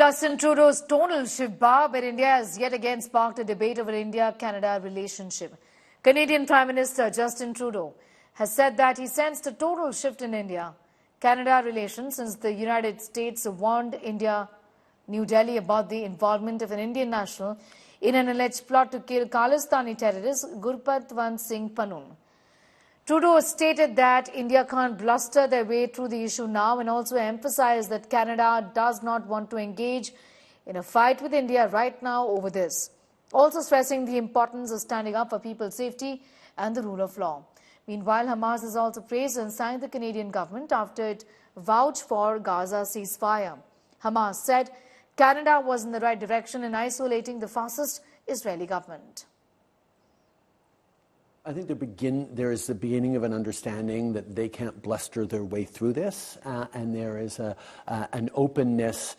Justin Trudeau's tonal shift bar in India has yet again sparked a debate over India-Canada relationship. Canadian Prime Minister Justin Trudeau has said that he sensed a total shift in India-Canada relations since the United States warned New Delhi about the involvement of an Indian national in an alleged plot to kill Khalistani terrorist Gurpatwant Singh Pannun. Trudeau stated that India can't bluster their way through the issue now and also emphasized that Canada does not want to engage in a fight with India right now over this, also stressing the importance of standing up for people's safety and the rule of law. Meanwhile, Hamas has also praised and thanked the Canadian government after it vouched for Gaza ceasefire. Hamas said Canada was in the right direction in isolating the fascist Israeli government. I think there is the beginning of an understanding that they can't bluster their way through this, and there is an openness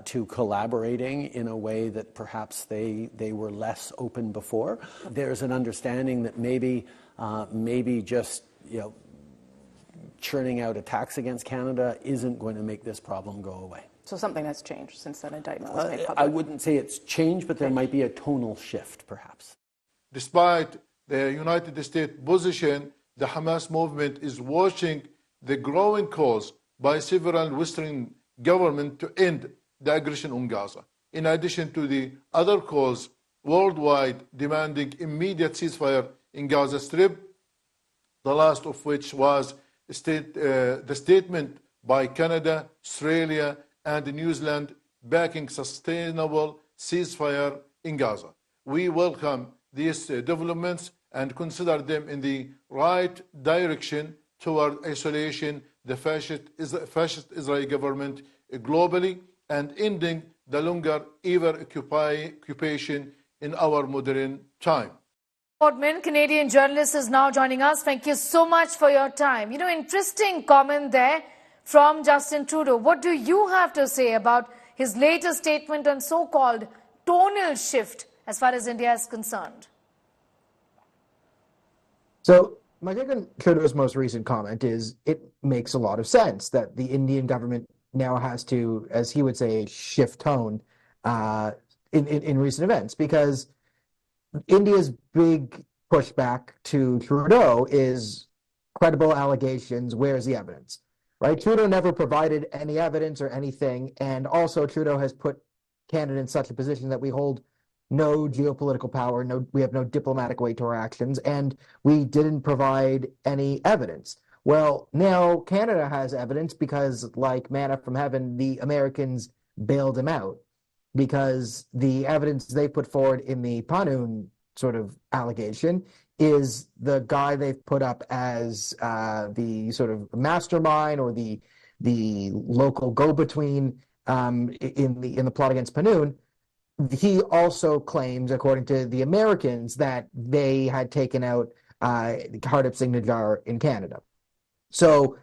to collaborating in a way that perhaps they were less open before. There's an understanding that maybe just churning out attacks against Canada isn't going to make this problem go away. So something has changed since that indictment was made public? I wouldn't say it's changed, but there might be a tonal shift, perhaps. Despite the United States position, the Hamas movement is watching the growing calls by several Western governments to end the aggression on Gaza, in addition to the other calls worldwide demanding immediate ceasefire in Gaza Strip, the last of which was the statement by Canada, Australia, and New Zealand backing sustainable ceasefire in Gaza. We welcome these developments and consider them in the right direction toward isolation the fascist Israeli government globally and ending the longer ever occupation in our modern time. Portman, Canadian journalist, is now joining us. Thank you so much for your time. Interesting comment there from Justin Trudeau. What do you have to say about his latest statement on so-called tonal shift as far as India is concerned? So my take on Trudeau's most recent comment is it makes a lot of sense that the Indian government now has to, as he would say, shift tone in recent events, because India's big pushback to Trudeau is credible allegations. Where's the evidence? Right? Trudeau never provided any evidence or anything, and also Trudeau has put Canada in such a position that we hold no geopolitical power, we have no diplomatic weight to our actions, and we didn't provide any evidence. Well, now Canada has evidence because, like manna from heaven, the Americans bailed him out, because the evidence they put forward in the Pannun sort of allegation is the guy they've put up as the sort of mastermind or the local go-between in the plot against Pannun. He also claims, according to the Americans, that they had taken out Hardeep Singh Nijjar in Canada. So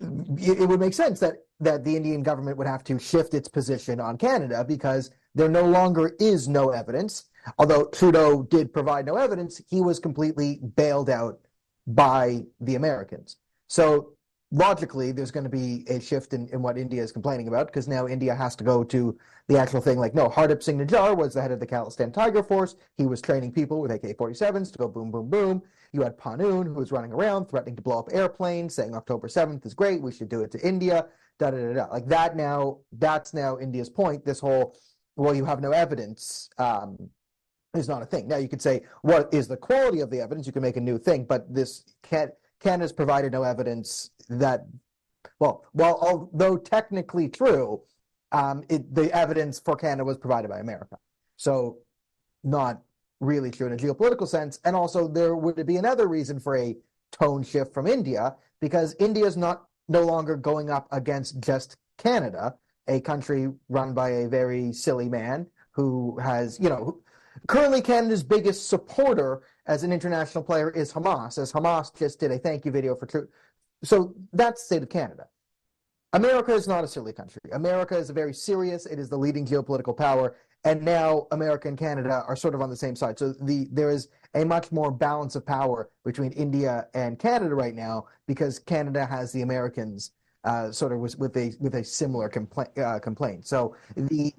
it would make sense that the Indian government would have to shift its position on Canada, because there no longer is no evidence. Although Trudeau did provide no evidence, he was completely bailed out by the Americans. So logically, there's going to be a shift in what India is complaining about, because now India has to go to the actual thing like, no, Hardeep Singh Nijjar was the head of the Khalistani Tiger Force. He was training people with AK-47s to go boom, boom, boom. You had Pannun, who was running around threatening to blow up airplanes, saying October 7th is great, we should do it to India, da-da-da-da. Like that now, that's now India's point. This whole, well, you have no evidence is not a thing. Now you could say, what is the quality of the evidence? You can make a new thing, but this Canada's provided no evidence that, well, although technically true, the evidence for Canada was provided by America. So not really true in a geopolitical sense. And also there would be another reason for a tone shift from India, because India is no longer going up against just Canada, a country run by a very silly man who has, currently Canada's biggest supporter as an international player is Hamas, as Hamas just did a thank you video for Trudeau. So that's the state of Canada. America is not a silly country. America is very serious. It is the leading geopolitical power. And now America and Canada are sort of on the same side. So there is a much more balance of power between India and Canada right now, because Canada has the Americans sort of was with a similar complaint. So the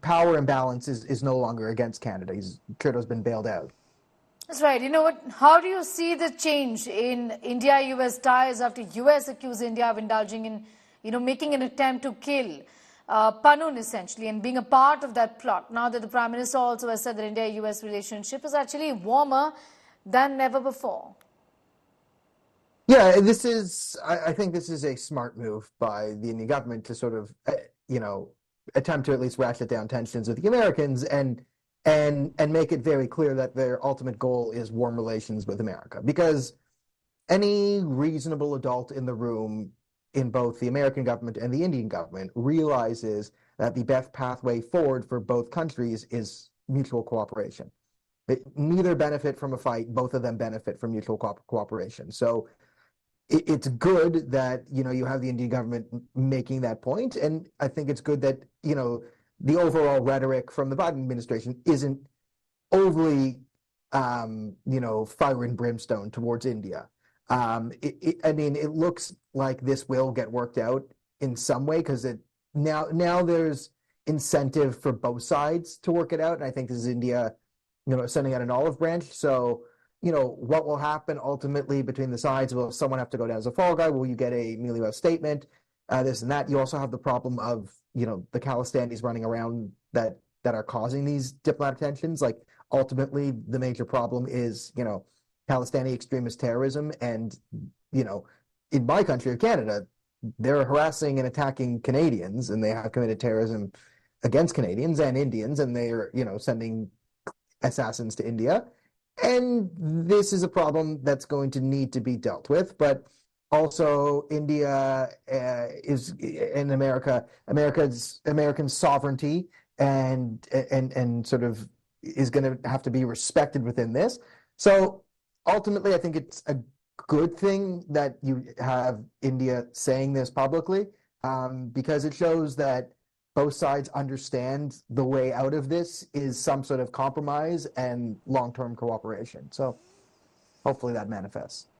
power imbalance is no longer against Canada. Trudeau's been bailed out. That's right. You know what? How do you see the change in India-US ties after US accused India of indulging in, making an attempt to kill Pannun essentially and being a part of that plot? Now that the Prime Minister also has said that India-US relationship is actually warmer than never before. Yeah, I think this is a smart move by the Indian government to sort of, attempt to at least ratchet down tensions with the Americans and make it very clear that their ultimate goal is warm relations with America. Because any reasonable adult in the room in both the American government and the Indian government realizes that the best pathway forward for both countries is mutual cooperation. Neither benefit from a fight, both of them benefit from mutual cooperation. So it's good that, you have the Indian government making that point. And I think it's good that, the overall rhetoric from the Biden administration isn't overly, fire and brimstone towards India. It looks like this will get worked out in some way because now there's incentive for both sides to work it out. And I think this is India, sending out an olive branch. So, what will happen ultimately between the sides? Will someone have to go down as a fall guy? Will you get a mealy mouth statement? This and that. You also have the problem of, the Khalistanis running around that are causing these diplomatic tensions. Like, ultimately, the major problem is, Khalistani extremist terrorism. And, in my country of Canada, they're harassing and attacking Canadians, and they have committed terrorism against Canadians and Indians, and they're, sending assassins to India. And this is a problem that's going to need to be dealt with. But also, India is in American sovereignty and sort of is going to have to be respected within this. So ultimately, I think it's a good thing that you have India saying this publicly because it shows that both sides understand the way out of this is some sort of compromise and long-term cooperation. So hopefully that manifests.